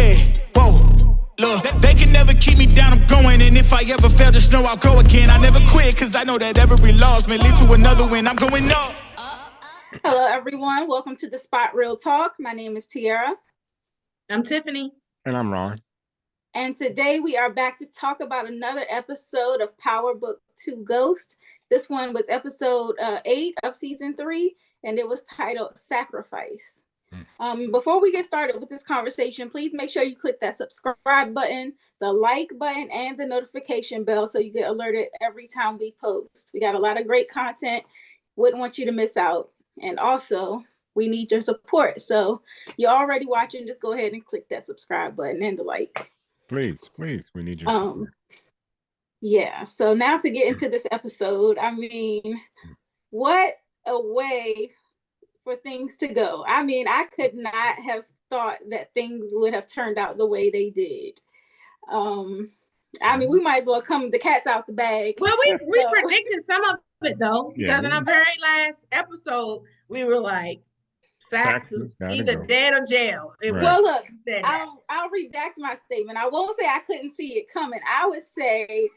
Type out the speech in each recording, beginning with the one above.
yeah, whoa. Look, they can never keep me down, I'm going. And if I ever fail, just know I'll go again. I never quit, cause I know that every loss may lead to another win. I'm going up. Hello, everyone. Welcome to the Spot Real Talk. My name is Tiara. I'm Tiffany. And I'm Ron. And today we are back to talk about another episode of PowerBook 2 Ghost. This one was episode 8 of season 3, and it was titled Sacrifice. Before we get started with this conversation, please make sure you click that subscribe button, the like button, and the notification bell so you get alerted every time we post. We got a lot of great content. Wouldn't want you to miss out. And also, we need your support. So you're already watching, just go ahead and click that subscribe button and the like. Please, we need your support. Yeah, so now to get into this episode, I mean, what a way for things to go. I mean, I could not have thought that things would have turned out the way they did. I mean, we might as well come the cat's out the bag. Well, we predicted some of it though, because in our very last episode, we were like, Saxe is either dead or jail. Right. Well, look, I'll redact my statement. I won't say I couldn't see it coming. I would say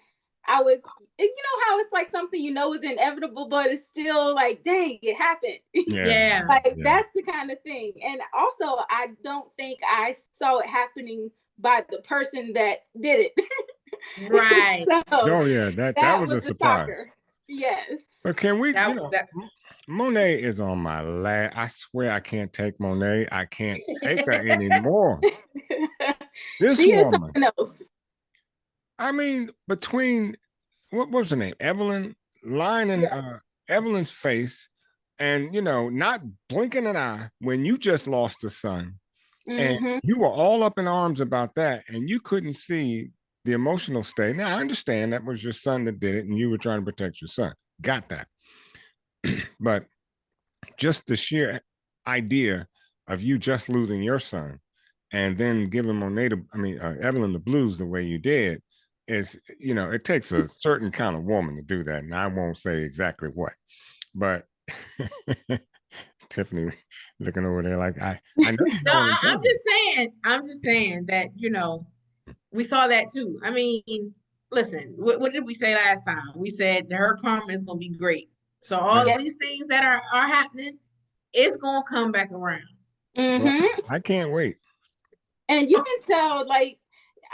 you know how it's like something you know is inevitable, but it's still like, dang, it happened. Yeah. That's the kind of thing. And also, I don't think I saw it happening by the person that did it. Right. So, that was a surprise. Shocker. Yes. But can we, Monet is on my last. I swear I can't take Monet. I can't take her anymore. She is something else. I mean, between what was her name? Evelyn, lying in Evelyn's face and, not blinking an eye when you just lost a son. Mm-hmm. And you were all up in arms about that and you couldn't see the emotional state. Now, I understand that was your son that did it and you were trying to protect your son. Got that. But just the sheer idea of you just losing your son and then giving Evelyn the blues the way you did is, it takes a certain kind of woman to do that. And I won't say exactly what, but Tiffany looking over there like I know. No, I'm just saying that, we saw that too. I mean, listen, what did we say last time? We said that her karma is going to be great. So all of these things that are happening, it's going to come back around. Mm-hmm. Well, I can't wait. And you can tell, like,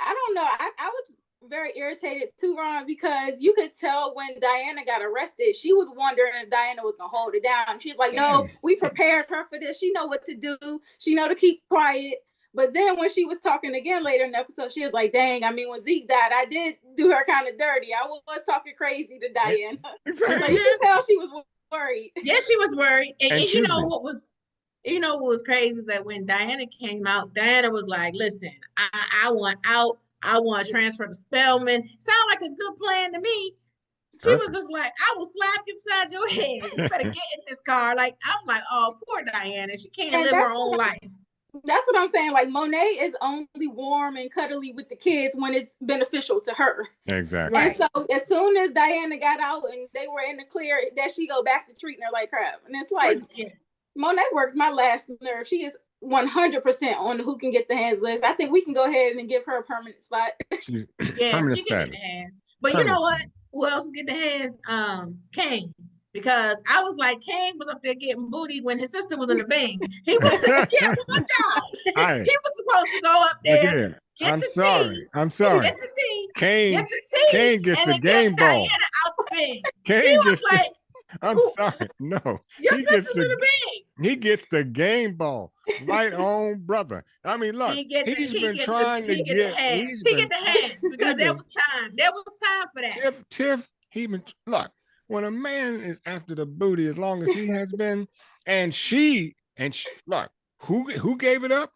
I don't know. I was very irritated too, Ron, because you could tell when Diana got arrested, she was wondering if Diana was going to hold it down. She's like, no, we prepared her for this. She know what to do. She know to keep quiet. But then when she was talking again later in the episode, she was like, dang, I mean, when Zeke died, I did do her kind of dirty. I was talking crazy to Diana. Exactly. So you can tell she was worried. Yeah, she was worried. And you know what was crazy is that when Diana came out, Diana was like, listen, I want out. I want to transfer to Spelman. Sound like a good plan to me. She was just like, I will slap you upside your head. You better get in this car. Like, I'm like, oh, poor Diana. She can't live her own life. That's what I'm saying. Like, Monet is only warm and cuddly with the kids when it's beneficial to her. Exactly. And so as soon as Diana got out and they were in the clear, that she go back to treating her like crap. And it's like, Monet worked my last nerve. She is 100% on the who can get the hands list. I think we can go ahead and give her a permanent spot. She's permanent she get the hands. But you know what? Who else can get the hands? Kane. Because I was like, Kane was up there getting booty when his sister was in the bang. He was one job. He was supposed to go up there. I'm sorry. Get the tea. Kane gets the game ball. Kane gets like, I'm sorry. No. Your sister's in the bang. He gets the game ball. Right on, brother. I mean, look, he's been trying to get the hands. He get the hands because there was time. There was time for that. Tiff, look. When a man is after the booty as long as he has been, and she look, who gave it up?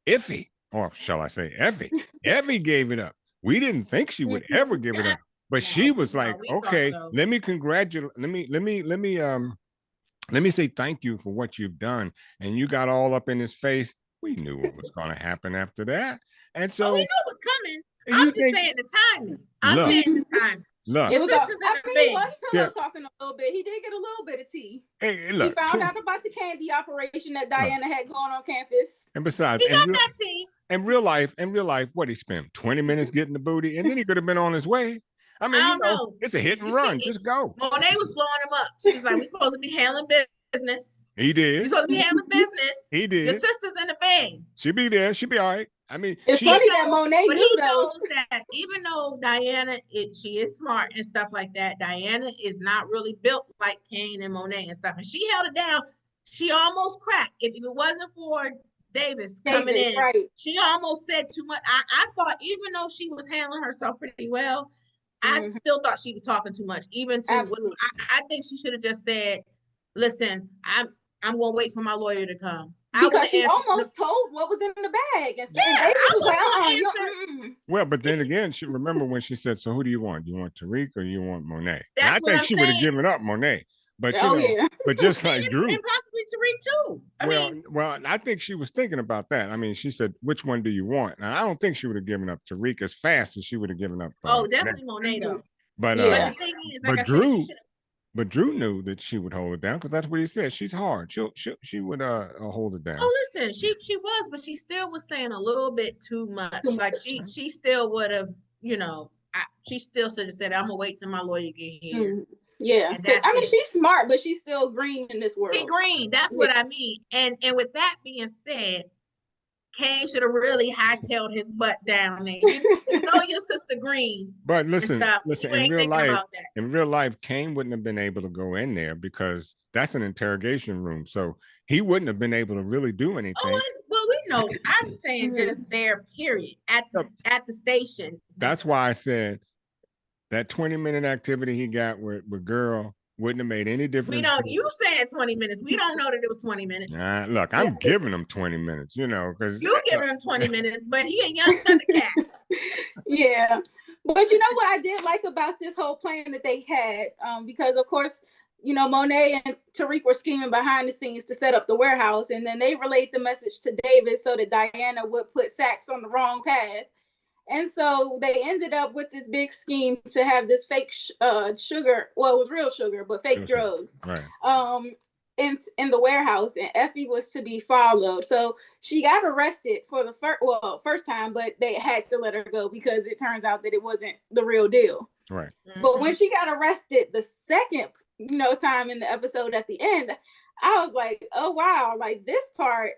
Iffy, or shall I say Effie? Effie gave it up. We didn't think she would ever give it up, but she was like, okay, let me congratulate. Let me say thank you for what you've done. And you got all up in his face. We knew what was going to happen after that, and so we knew it was coming. I'm just saying the timing. I'm saying the timing. Look, he was talking a little bit. He did get a little bit of tea. Hey, look, he found out about the candy operation that Diana had going on campus. And besides, he got that tea. in real life, what he spent 20 minutes getting the booty, and then he could have been on his way. I mean, I don't know. it's a hit and run. Just go. Monet was blowing him up. She was like, "We're supposed to be handling business." He did. You're supposed to be handling business. He did. Your sister's in the bed. She'll be there. She'll be all right. I mean, it's funny that Monet but knew, he though. knows that even though Diana, she is smart and stuff like that, Diana is not really built like Kane and Monet and stuff. And she held it down. She almost cracked. If it wasn't for Davis coming in, right. She almost said too much. I thought, even though she was handling herself pretty well, I still thought she was talking too much. Even to I think she should have just said, "Listen, I'm gonna wait for my lawyer to come." Because she almost told what was in the bag. And well, but then again, she remember when she said, "So who do you want? Do you want Tariq or do you want Monet?" I think she would have given up Monet. But but just like Drew, and possibly Tariq too. Well, I think she was thinking about that. I mean, she said, "Which one do you want?" And I don't think she would have given up Tariq as fast as she would have given up. Definitely Monet though. But the thing is, like But Drew knew that she would hold it down because that's what he said. She's hard. She would hold it down. Oh, listen, she was, but she still was saying a little bit too much. Like she still would have, she still should have said, "I'm gonna wait till my lawyer get here." Yeah, I mean, she's smart, but she's still green in this world. She's green. That's what I mean. And with that being said, Kane should have really hightailed his butt down there. You know your sister green. But listen, in real life, Kane wouldn't have been able to go in there because that's an interrogation room. So he wouldn't have been able to really do anything. Well, we know. I'm saying just there, period. At the station. That's why I said that 20-minute activity he got with girl wouldn't have made any difference. We don't. You said 20 minutes. We don't know that it was 20 minutes. Look, I'm giving him 20 minutes. Because you giving him 20 minutes, but he a young Thundercat. Yeah, but you know what I did like about this whole plan that they had, because of course, Monet and Tariq were scheming behind the scenes to set up the warehouse, and then they relayed the message to Davis so that Diana would put Saxe on the wrong path. And so they ended up with this big scheme to have this fake sugar. Well, it was real sugar, but fake drugs. Right. In the warehouse, and Effie was to be followed. So she got arrested for the first time, but they had to let her go because it turns out that it wasn't the real deal. Right. But when she got arrested the second, time in the episode at the end, I was like, oh wow, like this part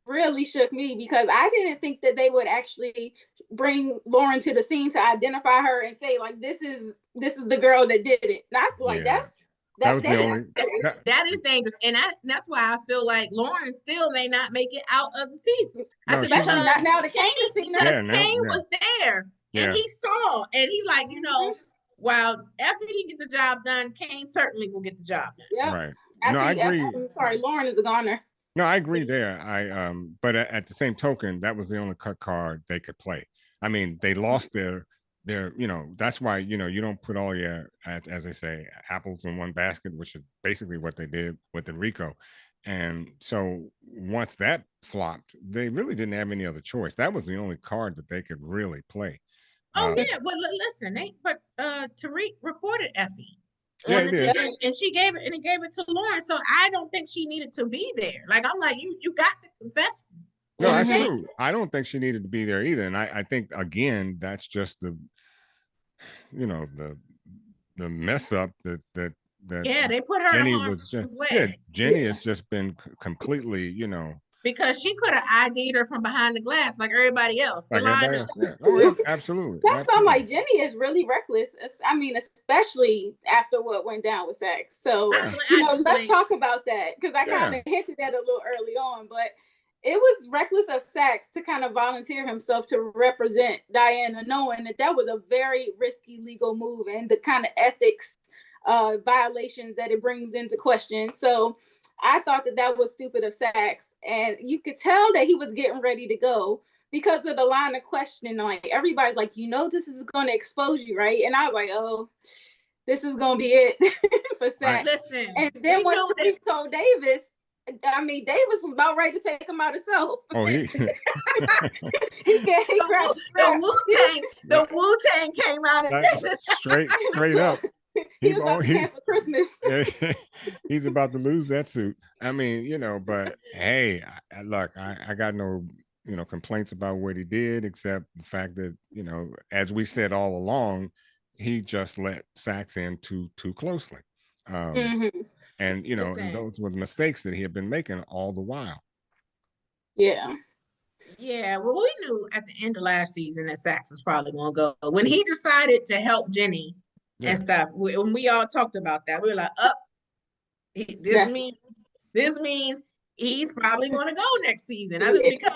really shook me because I didn't think that they would actually bring Lauren to the scene to identify her and say like this is the girl that did it. Not like that's dangerous. That is dangerous, and that's why I feel like Lauren still may not make it out of the season. Especially not now the Kane scene. Kane was there and he saw, and he like while Effie didn't get the job done, Kane certainly will get the job done. Yeah, right. I agree. I'm sorry, Lauren is a goner. No, I agree there. But at the same token, that was the only cut card they could play. I mean, they lost their that's why, you don't put all your, as they say, apples in one basket, which is basically what they did with the RICO. And so once that flopped, they really didn't have any other choice. That was the only card that they could really play. Well, listen, Tariq recorded Effie. Yeah, and she gave it to Lauren, so I don't think she needed to be there. Like I'm like, you got the confession. No, that's true. I don't think she needed to be there either. And I think again, that's just the mess up that they put her Jenny in was just Jenny has just been completely, because she could have ID'd her from behind the glass like everybody else. Absolutely. That sounds like Jenny is really reckless. I mean, especially after what went down with Saxe. So, let's talk about that because I kind of hinted at it a little early on, but it was reckless of Saxe to kind of volunteer himself to represent Diana, knowing that was a very risky legal move and the kind of ethics violations that it brings into question. So I thought that was stupid of Saxe, and you could tell that he was getting ready to go because of the line of questioning. Like everybody's like, this is going to expose you, right? And I was like, oh, this is going to be it for Saxe. Listen, and then once Tariq told Davis, Davis was about ready to take him out himself. Oh, he grabbed the Wu-Tang came out of Davis. Straight up. He was about to cancel Christmas. He's about to lose that suit. I mean, but hey, look, I got no complaints about what he did, except the fact that, as we said all along, he just let Saxe in too closely. And, and those were the mistakes that he had been making all the while. Yeah. Yeah, well, we knew at the end of last season that Saxe was probably going to go. When he decided to help Jenny and stuff, when we all talked about that, we were like, this means he's probably going to go next season. I think because,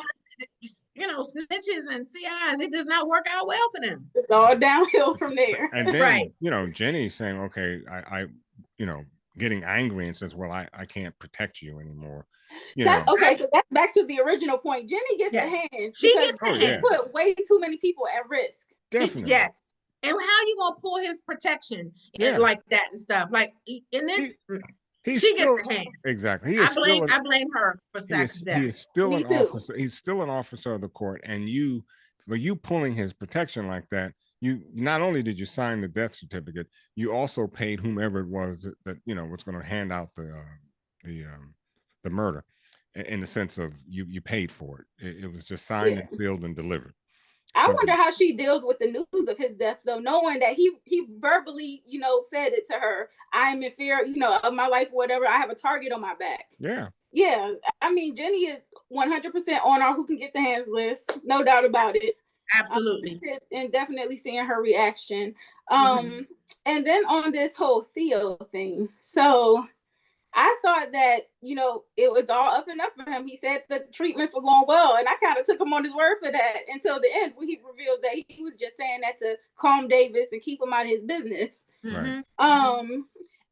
snitches and CIs, it does not work out well for them. It's all downhill from there. And then, Jenny's saying, okay, I getting angry and says, well, I can't protect you anymore. Okay, so that's back to the original point. Jenny gets the hands. She gets the hands. Put way too many people at risk. Definitely. Yes. And how you gonna pull his protection and like that and stuff? Like, and then she gets the hands. Exactly. I blame her for Saxe's death. He is still an officer. He's still an officer of the court, and for you pulling his protection like that, you not only did you sign the death certificate, you also paid whomever it was that was going to hand out the murder, in the sense of you paid for it. It was just signed and sealed and delivered. I wonder how she deals with the news of his death, though, knowing that he verbally, said it to her. I'm in fear, of my life, whatever. I have a target on my back. Yeah. Yeah. I mean, Jenny is 100% on our who can get the hands list. No doubt about it. Absolutely. And definitely seeing her reaction. And then on this whole Theo thing. So I thought that, it was all up and up for him. He said the treatments were going well, and I kind of took him on his word for that until the end, when he reveals that he was just saying that to calm Davis and keep him out of his business. Right.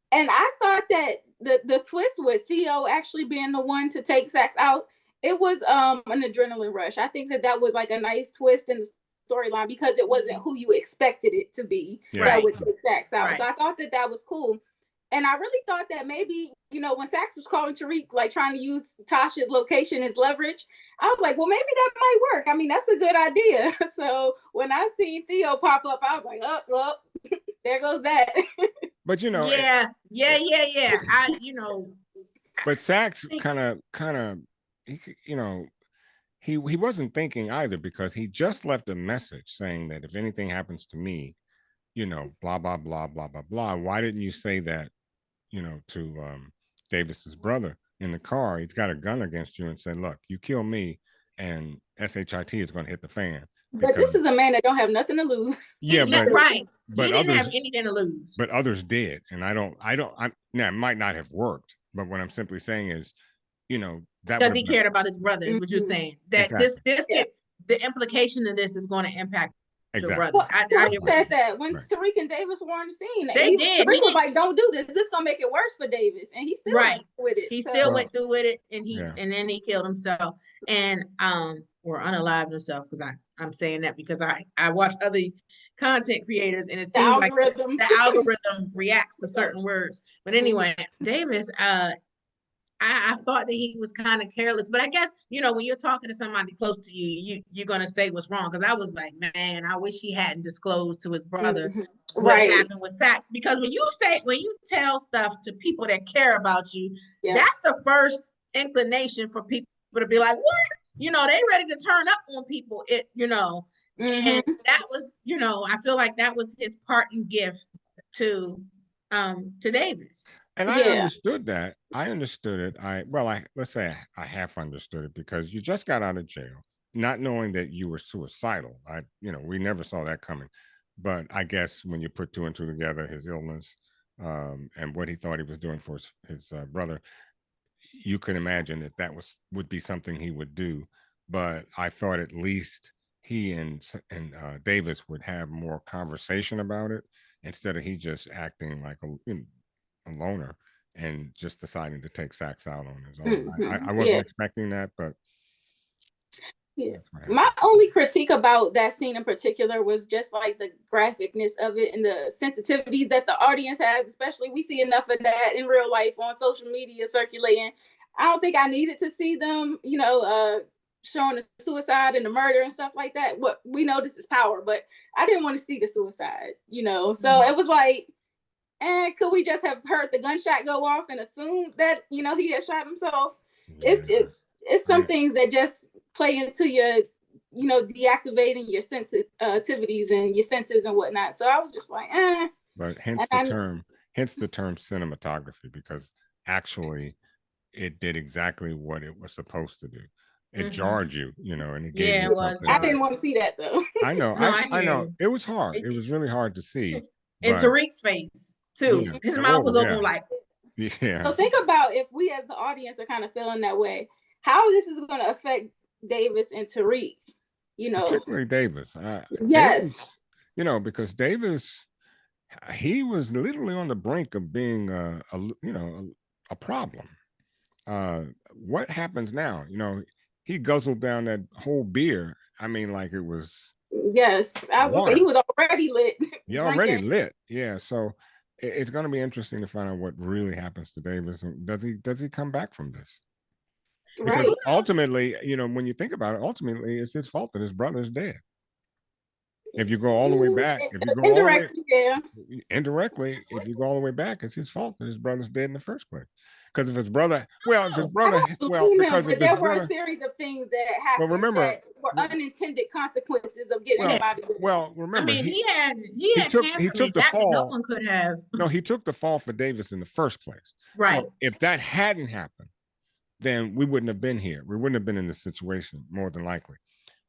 And I thought that the twist with Theo actually being the one to take Saxe out, it was an adrenaline rush. I think that was like a nice twist in the storyline, because it wasn't who you expected it to be that would take Saxe out. Right. So I thought that was cool. And I really thought that maybe, when Saxe was calling Tariq, like trying to use Tasha's location as leverage, I was like, well, maybe that might work. I mean, that's a good idea. So when I seen Theo pop up, I was like, oh, well, there goes that. But, Yeah. But Saxe kind of, he wasn't thinking either, because he just left a message saying that if anything happens to me, blah, blah, blah, blah, blah, blah. Why didn't you say that, to Davis's brother in the car? He's got a gun against you, and said, look, you kill me and SHIT is going to hit the fan. But this is a man that don't have nothing to lose. Yeah, but he didn't have anything to lose. But others did. And it might not have worked. But what I'm simply saying is, that because he cared about his brother, is what you're saying. That the implication of this is going to impact your brother. Well, I said that when Tariq and Davis were on the scene. They did. Tariq was like, don't do this. This is gonna make it worse for Davis. And he still went with it. He still went through with it, and and then he killed himself. And or unalived himself, because I'm saying that because I watch other content creators, and it seems like the algorithm reacts to certain words. But anyway, Davis, I thought that he was kind of careless, but I guess, when you're talking to somebody close to you're going to say what's wrong. Because I was like, man, I wish he hadn't disclosed to his brother what happened with Saxe. Because when you tell stuff to people that care about you, that's the first inclination for people to be like, what? They ready to turn up on people, and that was, I feel like that was his parting gift to Davis. And I understood that. I understood it. Let's say I half understood it, because you just got out of jail, not knowing that you were suicidal. We never saw that coming. But I guess when you put two and two together, his illness, and what he thought he was doing for his brother, you could imagine that would be something he would do. But I thought at least he and Davis would have more conversation about it, instead of he just acting like a loner and just deciding to take Saxe out on his own. I wasn't expecting that, but my only critique about that scene in particular was just like the graphicness of it and the sensitivities that the audience has. Especially, we see enough of that in real life on social media circulating. I don't think I needed to see them, showing the suicide and the murder and stuff like that. What we know, this is power, but I didn't want to see the suicide, so it was like, could we just have heard the gunshot go off and assume that, he had shot himself? It's some things that just play into your, deactivating your sensitivities and your senses and whatnot. So I was just like, eh. But hence the term cinematography, because actually it did exactly what it was supposed to do. It jarred you, and it gave you something. I didn't want to see that though. I know. I know. It was hard. It was really hard to see. And Tariq's face too. Yeah. His mouth was open like. Yeah. So think about if we as the audience are kind of feeling that way, how this is going to affect Davis and Tariq, Particularly Davis. Yes. Davis, because Davis, he was literally on the brink of being a problem. What happens now? He guzzled down that whole beer. I mean, like it was. Yes, I would say he was already lit. He already lit. Yeah. So it's going to be interesting to find out what really happens to Davis. Does he come back from this? Because ultimately, when you think about it, ultimately it's his fault that his brother's dead. If you go all the way back, indirectly, if you go all the way back, it's his fault that his brother's dead in the first place. Because if his brother, because there were a series of things that happened that were unintended consequences of getting him out of it. Well, remember, I mean, he took the fall. No one could have. No, he took the fall for Davis in the first place. Right. So if that hadn't happened, then we wouldn't have been here. We wouldn't have been in this situation, more than likely.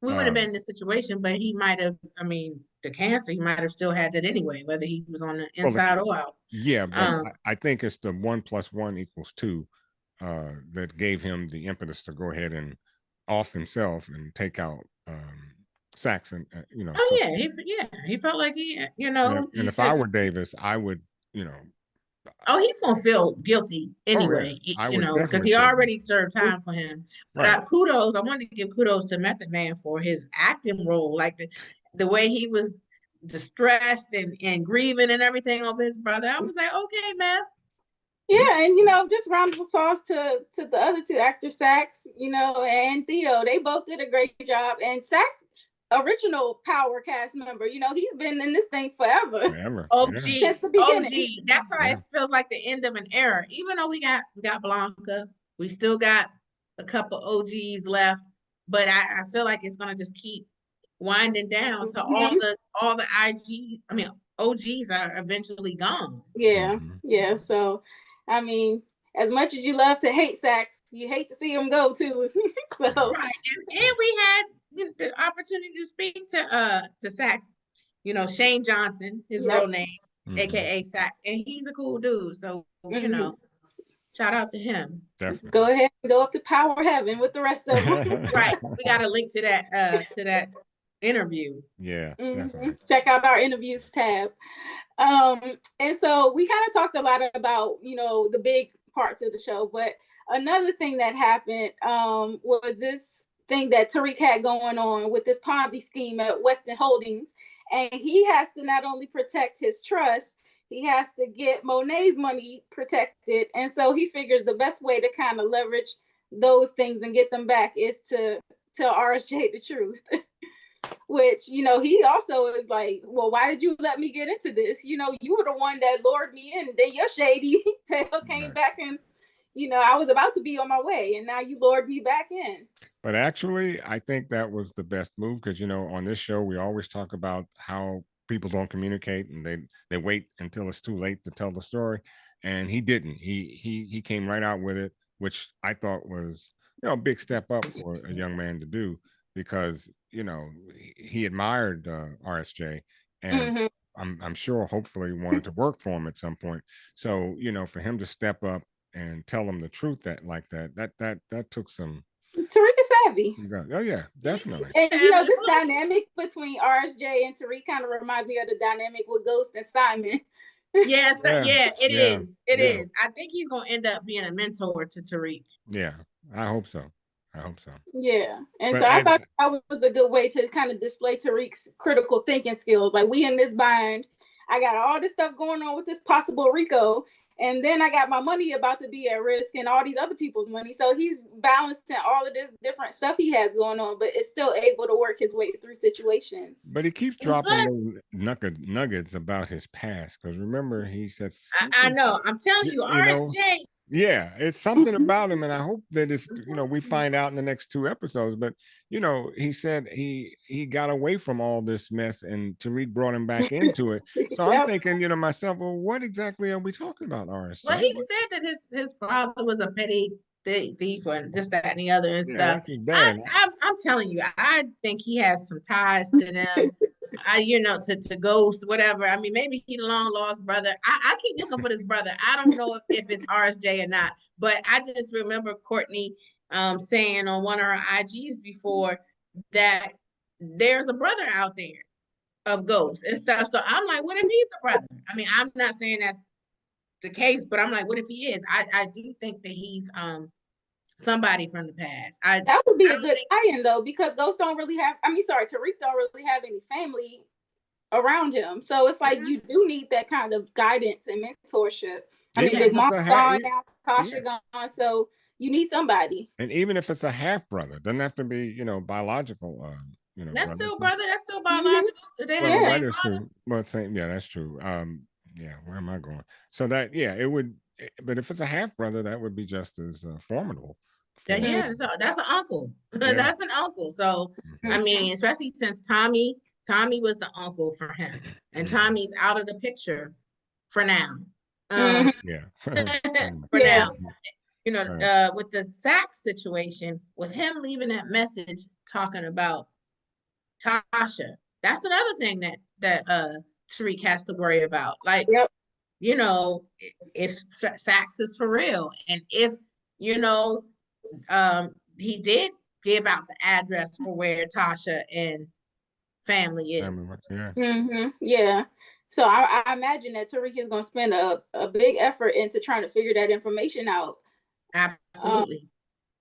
We would have been in this situation, but he might have, the cancer, he might have still had that anyway, whether he was on the inside or out. Yeah, but I think it's the 1 + 1 = 2 that gave him the impetus to go ahead and off himself and take out Saxe and, he felt like he. And if I were Davis, I would, Oh, he's gonna feel guilty anyway, because he already served time for him. But I wanted to give kudos to Method Man for his acting role, like the way he was distressed and grieving and everything over his brother. I was like, okay, man. Yeah, and just round of applause to the other two actors, Saxe, and Theo. They both did a great job. And Saxe, original Power cast member, he's been in this thing forever. OG. Since the beginning. That's why it feels like the end of an era. Even though we got Blanca, we still got a couple OGs left, but I feel like it's gonna just keep winding down to all the OGs are eventually gone. Yeah. So as much as you love to hate Saxe, you hate to see him go too. So right, and we had the opportunity to speak to Saxe, Shane Johnson, his real name, aka Saxe, and he's a cool dude. So shout out to him. Definitely. Go ahead and go up to Power Heaven with the rest of them. Right, we got a link to that interview. Yeah. Check out our interviews tab. And so we kind of talked a lot about the big parts of the show, but another thing that happened was this thing that Tariq had going on with this Ponzi scheme at Weston Holdings. And he has to not only protect his trust, he has to get Monet's money protected. And so he figures the best way to kind of leverage those things and get them back is to tell RSJ the truth. Which, he also is like, well, why did you let me get into this? You were the one that lured me in. Then your shady tail came back and I was about to be on my way, and now you lured me back in. But actually, I think that was the best move because, on this show, we always talk about how people don't communicate and they wait until it's too late to tell the story. And he didn't. He came right out with it, which I thought was, a big step up for a young man to do because, he admired RSJ and I'm sure hopefully wanted to work for him at some point. So, for him to step up and tell them the truth that took some. Tariq is savvy. Oh yeah, definitely. And this dynamic between RSJ and Tariq kind of reminds me of the dynamic with Ghost and Simon. Yes, it is. It is. I think he's gonna end up being a mentor to Tariq. Yeah, I hope so. Yeah, and so I thought that was a good way to kind of display Tariq's critical thinking skills. Like, we in this bind, I got all this stuff going on with this possible RICO. And then I got my money about to be at risk and all these other people's money. So he's balancing all of this different stuff he has going on, but is still able to work his way through situations. But he keeps dropping those nuggets about his past. Because remember, he said... I know. I'm telling you, RSJ, Yeah, it's something about him, and I hope that it's, you know, we find out in the next 2 episodes. But you know, he said he got away from all this mess, and Tariq brought him back into it. So I'm thinking, you know, myself, well, what exactly are we talking about, RSJ? Well, he said that his father was a petty thief and this, that, and the other and stuff. That's his dad. I'm telling you, I think he has some ties to them. You know, to Ghost, whatever. I mean, maybe he long lost brother. I keep looking for this brother. I don't know if it's RSJ or not, but I just remember Courtney saying on one of her IGs before that there's a brother out there of Ghost and stuff. So I'm like, what if he's the brother? I mean, I'm not saying that's the case, but I'm like, what if he is? I do think that he's somebody from the past. That would be a good tie-in though, because Ghost don't really have, Tariq don't really have any family around him. So it's like you do need that kind of guidance and mentorship. I mean, Big Mom's gone now, Tasha gone, so you need somebody. And even if it's a half brother, doesn't have to be, you know, biological. You know, that's still brother. That's still biological. They have the same brother. Well, same. Yeah, that's true. Yeah, where am I going? So that, yeah, it would. But if it's a half brother, that would be just as formidable. Yeah, that's an uncle. Yeah. That's an uncle. So I mean, especially since Tommy was the uncle for him, and Tommy's out of the picture for now. Yeah. For now, you know, with the Saxe situation, with him leaving that message talking about Tasha, that's another thing that Tariq has to worry about. Like, you know, if Saxe is for real, and if, you know, he did give out the address for where Tasha and family is. Yeah. So I imagine that Tariq is going to spend a big effort into trying to figure that information out. Absolutely.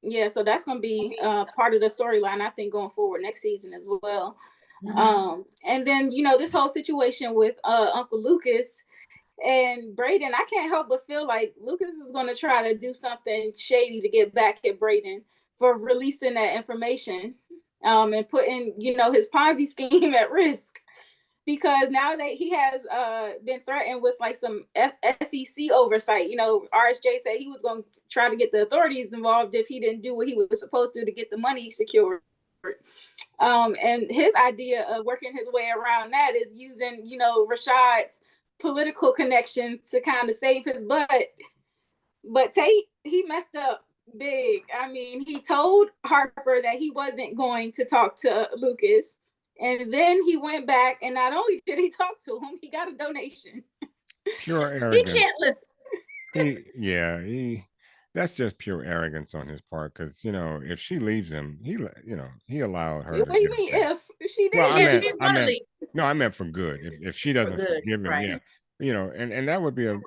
Yeah, so that's going to be part of the storyline, I think, going forward next season as well. And then, you know, this whole situation with Uncle Lucas and Brayden, I can't help but feel like Lucas is going to try to do something shady to get back at Brayden for releasing that information and putting, you know, his Ponzi scheme at risk. Because now that he has been threatened with like some SEC oversight, you know, RSJ said he was going to try to get the authorities involved if he didn't do what he was supposed to get the money secured. And his idea of working his way around that is using, you know, Rashad's political connection to kind of save his butt. But Tate, he messed up big. I mean, he told Harper that he wasn't going to talk to Lucas. And then he went back, and not only did he talk to him, he got a donation. Pure arrogance. He can't listen. That's just pure arrogance on his part. Because, you know, if she leaves him, he allowed her. What do you mean if she did? Well, I meant for good. If she doesn't forgive him, yeah, you know, and that would be a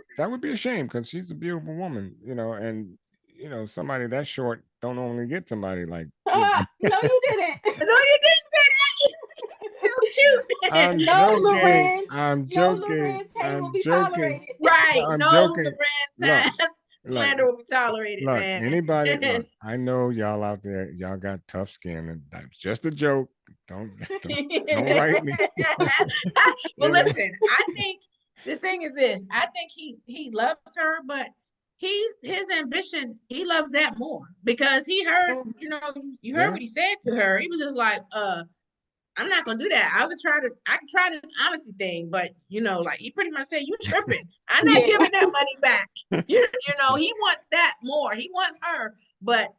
shame, because she's a beautiful woman, you know, and you know, somebody that short don't only get somebody like. No, you didn't. No, you didn't say that. Cute. I'm joking. I'm joking. I'm joking. Right. I'm no, joking. Lorenz slander will be tolerated, look, man. Anybody, look, I know y'all out there, y'all got tough skin, and that's just a joke. Don't write me. Well, listen, I think the thing is this. I think he loves her, but his ambition, he loves that more, because he heard, you know, you heard what he said to her. He was just like, I'm not gonna do that. I can try this honesty thing, but you know, like he pretty much said, you tripping. I'm not giving that money back. You know, he wants that more. He wants her, but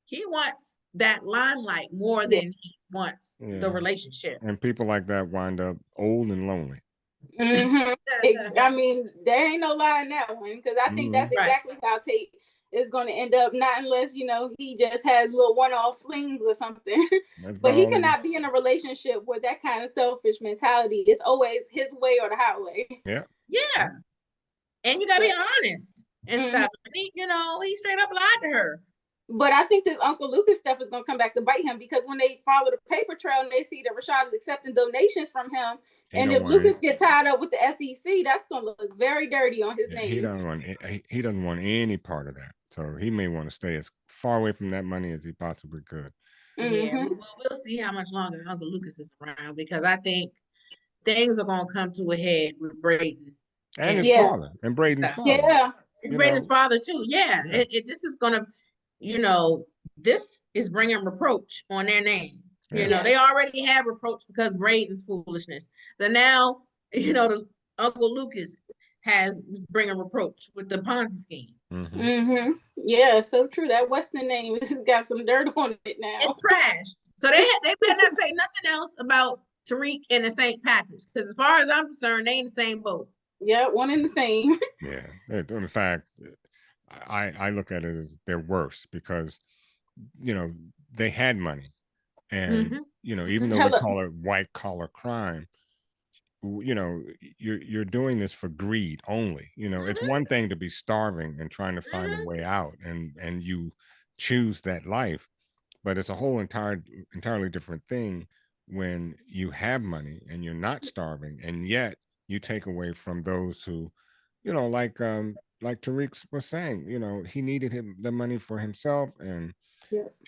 he wants that limelight more than he wants the relationship. And people like that wind up old and lonely. I mean, there ain't no lie in that one, because I think that's exactly how Tate is going to end up, not unless, you know, he just has little one-off flings or something. But he cannot be in a relationship with that kind of selfish mentality. It's always his way or the highway. Yeah. And you got to be honest and stuff. And he straight up lied to her. But I think this Uncle Lucas stuff is going to come back to bite him, because when they follow the paper trail and they see that Rashad is accepting donations from him, and if Lucas get tied up with the SEC, that's going to look very dirty on his name. He doesn't want any part of that. So he may want to stay as far away from that money as he possibly could. Yeah, we'll see how much longer Uncle Lucas is around, because I think things are going to come to a head with Brayden and his father, and Brayden's father. Raven's father too. Yeah, this is gonna, this is bringing reproach on their name. They already have reproach because Braden's foolishness. So now, the Uncle Lucas is bringing reproach with the Ponzi scheme. Yeah, so true. That Western name has got some dirt on it now. It's trash. So they better not say nothing else about Tariq and the St. Patrick's, because as far as I'm concerned, they in the same boat. Yeah, one and the same. Yeah. In fact, I look at it as they're worse because, they had money. And, even though we call it white collar crime, you're doing this for greed only. It's one thing to be starving and trying to find a way out, and you choose that life, but it's a whole entirely different thing when you have money and you're not starving, and yet you take away from those who, like Tariq was saying, he needed the money for himself, and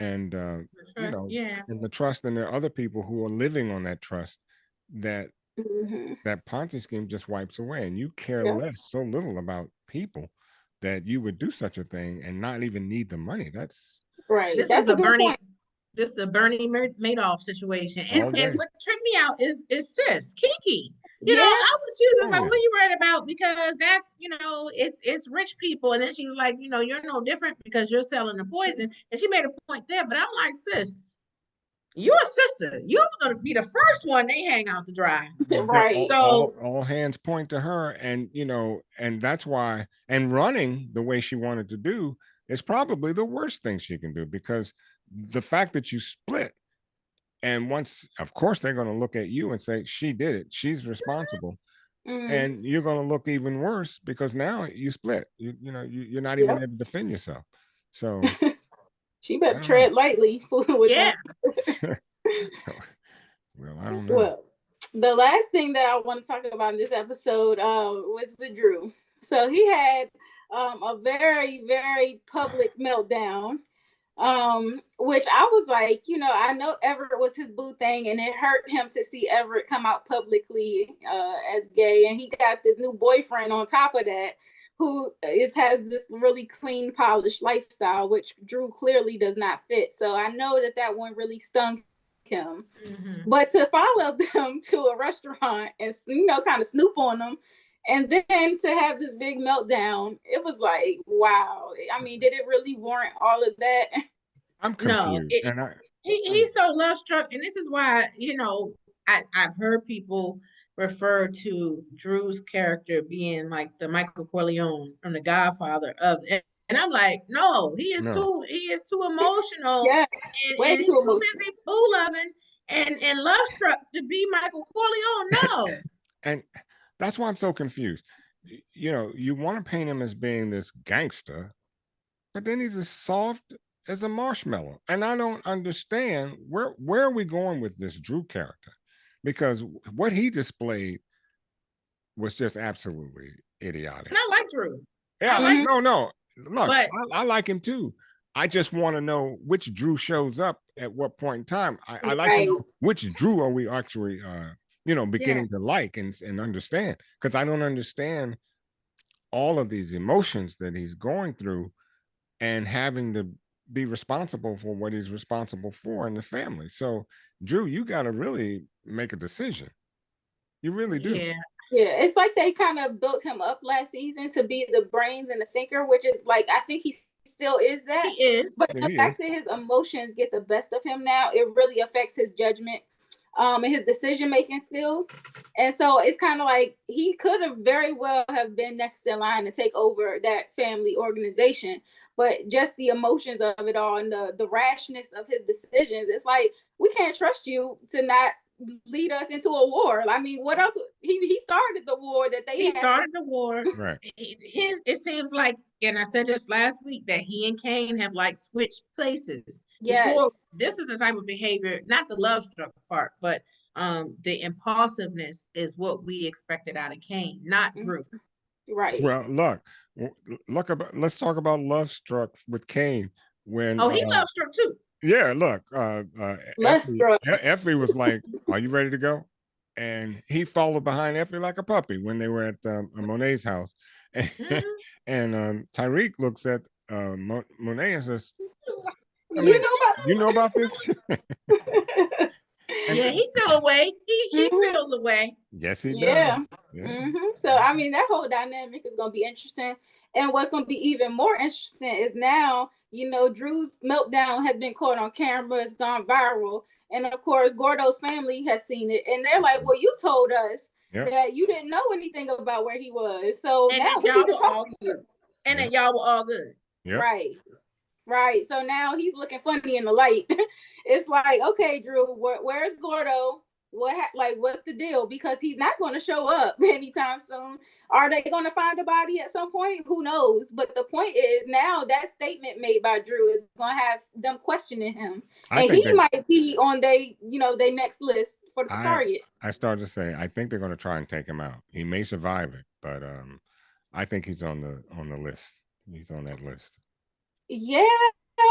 and the trust, and there are other people who are living on that trust that that Ponzi scheme just wipes away, and you care so little about people that you would do such a thing and not even need the money. That's right. That's a Bernie. Just a Bernie Madoff situation. And what tripped me out is sis, Kiki. She was like, what are you worried about? Because that's, it's rich people. And then she was like, you're no different because you're selling the poison. And she made a point there. But I'm like, sis, you're a sister. You're going to be the first one they hang out to dry. Right. So all hands point to her. And, and that's why, and running the way she wanted to do is probably the worst thing she can do, because the fact that you split, and once, of course, they're going to look at you and say, she did it, she's responsible. And you're going to look even worse because now you split. You're not even able to defend yourself. So she better tread lightly. Yeah. Well, I don't know. Well, the last thing that I want to talk about in this episode was with Drew. So he had a very, very public meltdown. Which I was like, I know Everett was his boo thing, and it hurt him to see Everett come out publicly as gay, and he got this new boyfriend on top of that who has this really clean, polished lifestyle, which Drew clearly does not fit. So I know that one really stung him. But to follow them to a restaurant and kind of snoop on them, and then to have this big meltdown, it was like, wow. I mean, did it really warrant all of that? I'm confused. No, he's so love struck. And this is why, I've heard people refer to Drew's character being like the Michael Corleone from The Godfather and I'm like, no, he is too emotional. Yeah, and he's too busy boo loving and love struck to be Michael Corleone. No. And that's why I'm so confused. You want to paint him as being this gangster, but then he's as soft as a marshmallow. And I don't understand where are we going with this Drew character? Because what he displayed was just absolutely idiotic. And I like Drew. Yeah, no. Look, I like him too. I just want to know which Drew shows up at what point in time. I like to know which Drew are we actually beginning to like and understand, because I don't understand all of these emotions that he's going through and having to be responsible for what he's responsible for in the family. So Drew, you got to really make a decision. You really do. Yeah, it's like they kind of built him up last season to be the brains and the thinker, which is like, I think he still is that. He is. But the fact that his emotions get the best of him now, it really affects his judgment and his decision-making skills. And so it's kind of like he could have very well have been next in line to take over that family organization. But just the emotions of it all and the rashness of his decisions, it's like, we can't trust you to not lead us into a war. I mean, what else? He started the war that they had. Started the war. Right. It seems like, and I said this last week, that he and Kane have like switched places. Yes. Before, this is the type of behavior, not the love struck part, but the impulsiveness is what we expected out of Kane, not Drew. Right. Well, let's talk about love struck with Kane when he love struck too. Yeah, look, Effie was like, "Are you ready to go?" And he followed behind Effie like a puppy when they were at Monet's house. And Tariq looks at Monet and says, You know about this? Yeah, he's still away. He feels away. Yes, he does. Yeah. So I mean, that whole dynamic is gonna be interesting. And what's gonna be even more interesting is now, Drew's meltdown has been caught on camera, it's gone viral. And of course, Gordo's family has seen it. And they're like, well, you told us that you didn't know anything about where he was. So and now we need to talk to you. And that y'all were all good. Yep. Right. So now he's looking funny in the light. It's like, okay, Drew, where's Gordo? What's the deal? Because he's not going to show up anytime soon. Are they going to find a body at some point? Who knows? But the point is, now that statement made by Drew is going to have them questioning him, and he might be on they next list for the target. I started to say, I think they're going to try and take him out. He may survive it, but I think he's on the list. He's on that list. Yeah,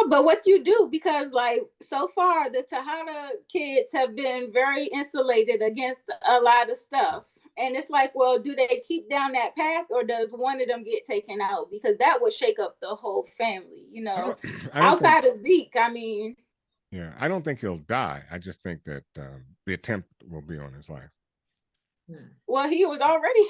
but what you do, because so far the Tejada kids have been very insulated against a lot of stuff. And it's like, well, do they keep down that path, or does one of them get taken out? Because that would shake up the whole family, outside of Zeke, I mean. Yeah, I don't think he'll die. I just think that the attempt will be on his life. Well, he was already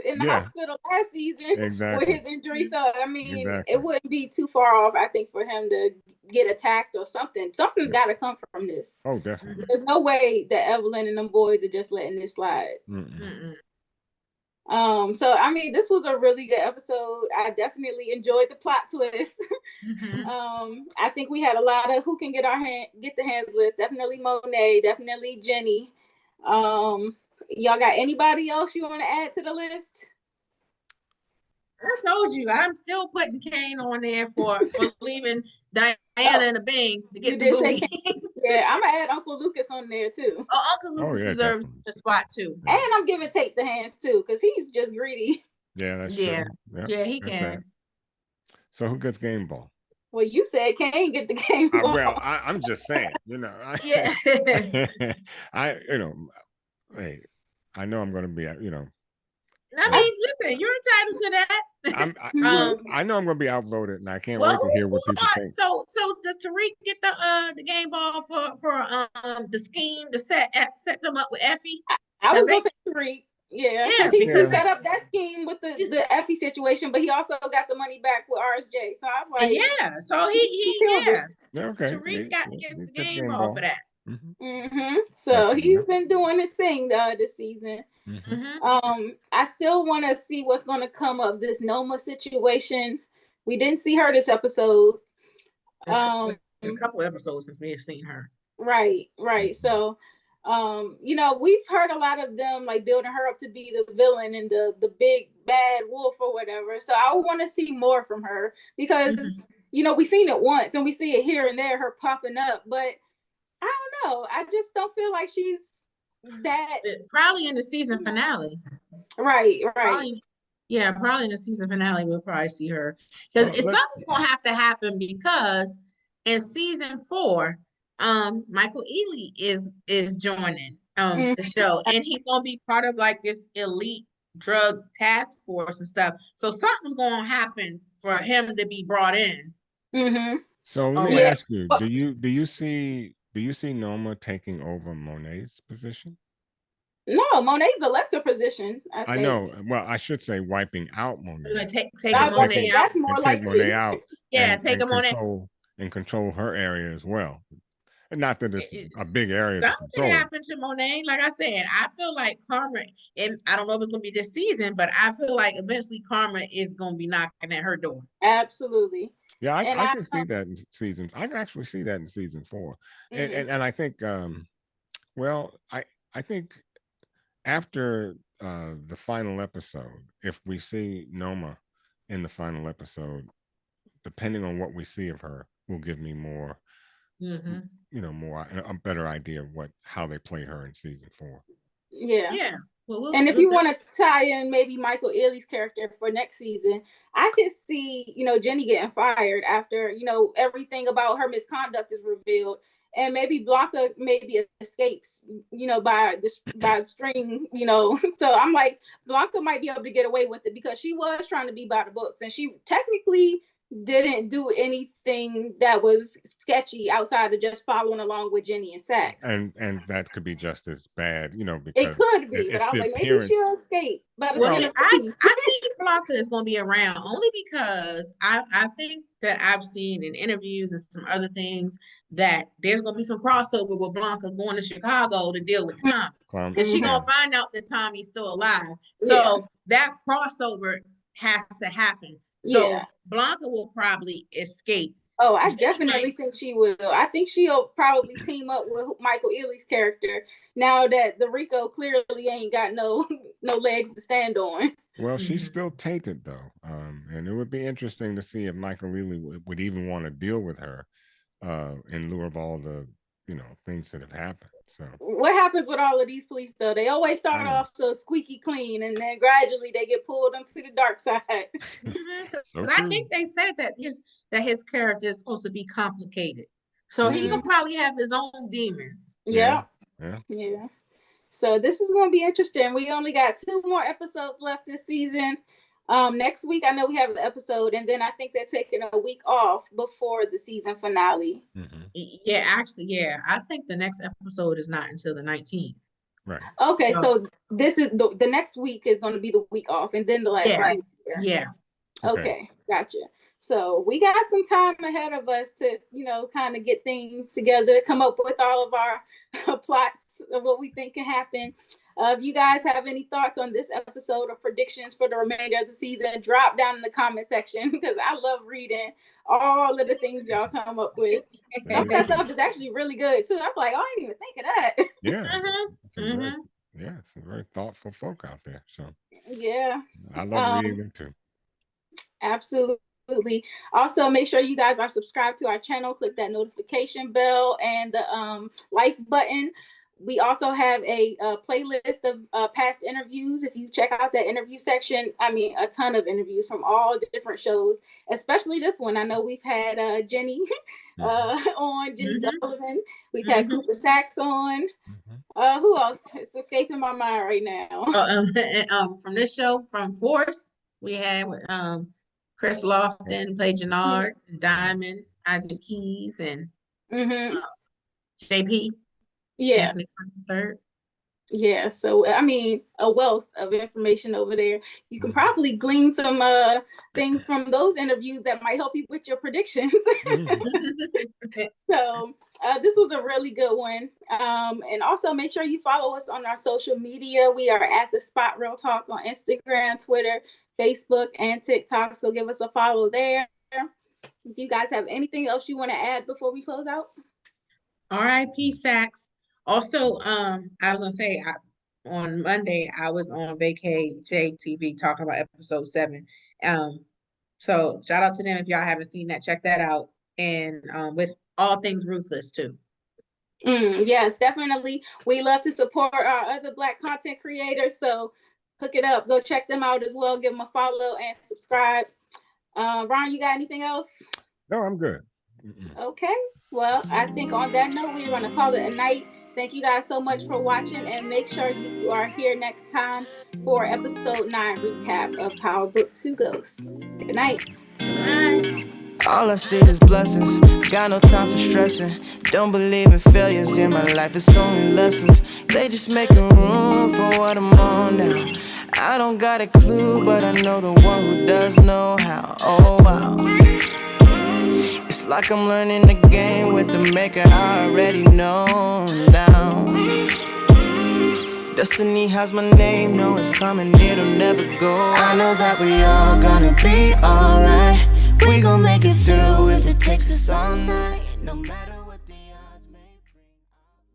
in the hospital last season with his injury. So, I mean, it wouldn't be too far off, I think, for him to get attacked or something. Something's got to come from this. Oh, definitely. There's no way that Evelyn and them boys are just letting this slide. So, I mean, this was a really good episode. I definitely enjoyed the plot twist. I think we had a lot of who can get the hands list. Definitely Monet, definitely Jenny. Y'all got anybody else you want to add to the list? I told you, I'm still putting Kane on there for leaving Diana and the Bing to get some booty. Yeah, I'm gonna add Uncle Lucas on there too. Oh, Uncle Lucas deserves a spot too. And I'm giving Tate the hands too, because he's just greedy. Yeah, that's true. Yeah, he can. So who gets game ball? Well, you said Kane get the game ball. Well, I'm just saying, Yeah. Hey, I know I'm going to be, I mean, listen, you're entitled to that. I know I'm going to be outvoted, and I can't wait to hear what people think. So does Tariq get the game ball for the scheme to set them up with Effie? I was going to say Tariq. Yeah, because he set up that scheme with the Effie situation, but he also got the money back with RSJ. So I was like, so he okay. Tariq gets the game ball for that. So he's been doing his thing this season. I still want to see what's going to come of this Norma situation. We didn't see her this episode. A couple episodes since we have seen her. Right. So we've heard a lot of them building her up to be the villain and the big bad wolf or whatever. So I want to see more from her because we've seen it once and we see it here and there, her popping up, but I don't know. I just don't feel like she's that. Probably in the season finale. Right. Probably in the season finale we'll probably see her because something's gonna have to happen because in season 4, Michael Ealy is joining the show, and he's gonna be part of this elite drug task force and stuff. So something's gonna happen for him to be brought in. So let me ask you: Do you see Norma taking over Monet's position? No, Monet's a lesser position. I know. Well, I should say wiping out Monet. Take Monet out. That's more take Monet out. Take Monet and control her area as well. And not that it's a big area. Something happened to Monet. Like I said, I feel like Karma, and I don't know if it's going to be this season, but I feel like eventually Karma is going to be knocking at her door. Absolutely. Yeah, I can see that in season. I can actually see that in season 4, and I think, I think after the final episode, if we see Norma in the final episode, depending on what we see of her, will give me more. A better idea of how they play her in season 4. Yeah. Well, and if you want to tie in maybe Michael Ealy's character for next season, I could see Jenny getting fired after everything about her misconduct is revealed, and maybe Blanca maybe escapes, you know, by the string, you know. So I'm like, Blanca might be able to get away with it because she was trying to be by the books, and she technically didn't do anything that was sketchy outside of just following along with Jenny and Saxe. And that could be just as bad, you know, because it could be, but I was like, maybe she'll escape. But well, I think Blanca is going to be around only because I think that I've seen in interviews and some other things that there's going to be some crossover with Blanca going to Chicago to deal with Tommy. Because she's going to find out that Tommy's still alive. So that crossover has to happen. So Blanca will probably escape. Oh, I definitely think she will. I think she'll probably team up with Michael Ealy's character now that the RICO clearly ain't got no legs to stand on. Well, she's still tainted though, and it would be interesting to see if Michael Ealy would even want to deal with her in lieu of all the things that have happened. So what happens with all of these police though? They always start off so squeaky clean, and then gradually they get pulled into the dark side. So I think they said that his character is supposed to be complicated, so he can probably have his own demons. Yeah. So this is going to be interesting. We only got 2 more episodes left this season. Next week, I know we have an episode, and then I think they're taking a week off before the season finale. Yeah, actually, I think the next episode is not until the 19th. Right. Okay, so this is the next week is going to be the week off, and then the last week. Yeah. Okay, gotcha. So we got some time ahead of us to, kind of get things together, come up with all of our plots of what we think can happen. If you guys have any thoughts on this episode or predictions for the remainder of the season, drop down in the comment section because I love reading all of the things y'all come up with. Some of that stuff is actually really good too. I'm like, I didn't even think of that. Yeah. Some very thoughtful folk out there. So I love reading them too. Absolutely. Also, make sure you guys are subscribed to our channel. Click that notification bell and the like button. We also have a playlist of past interviews. If you check out that interview section, a ton of interviews from all different shows, especially this one. I know we've had Jenny on, Jenny Sullivan. We've had Cooper Saxe on. Who else? It's escaping my mind right now. From this show, from Force, we had Chris Lofton, played Jannard, Diamond, Isaac Keys, and JP. Yeah. So a wealth of information over there. You can probably glean some things from those interviews that might help you with your predictions. So this was a really good one. And also make sure you follow us on our social media. We are at The Spot Real Talk on Instagram, Twitter, Facebook, and TikTok. So give us a follow there. Do you guys have anything else you want to add before we close out? R.I.P. Saxe. Also, I was going to say, on Monday, I was on Vacay JTV talking about episode 7. So shout out to them if y'all haven't seen that. Check that out. And with all things Ruthless, too. Yes, definitely. We love to support our other Black content creators. So hook it up. Go check them out as well. Give them a follow and subscribe. Ron, you got anything else? No, I'm good. Okay. Well, I think on that note, we're going to call it a night. Thank you guys so much for watching, and make sure you are here next time for episode 9 recap of PowerBook 2 Ghosts. Good night. Bye. All I see is blessings, got no time for stressing. Don't believe in failures in my life, it's only lessons. They just making room for what I'm on now. I don't got a clue, but I know the one who does know how. Oh wow. It's like I'm learning the game with the maker I already know now. Destiny has my name, know it's coming, it'll never go. I know that we all gonna be alright. We gon' make it through if it takes us all night. No matter what.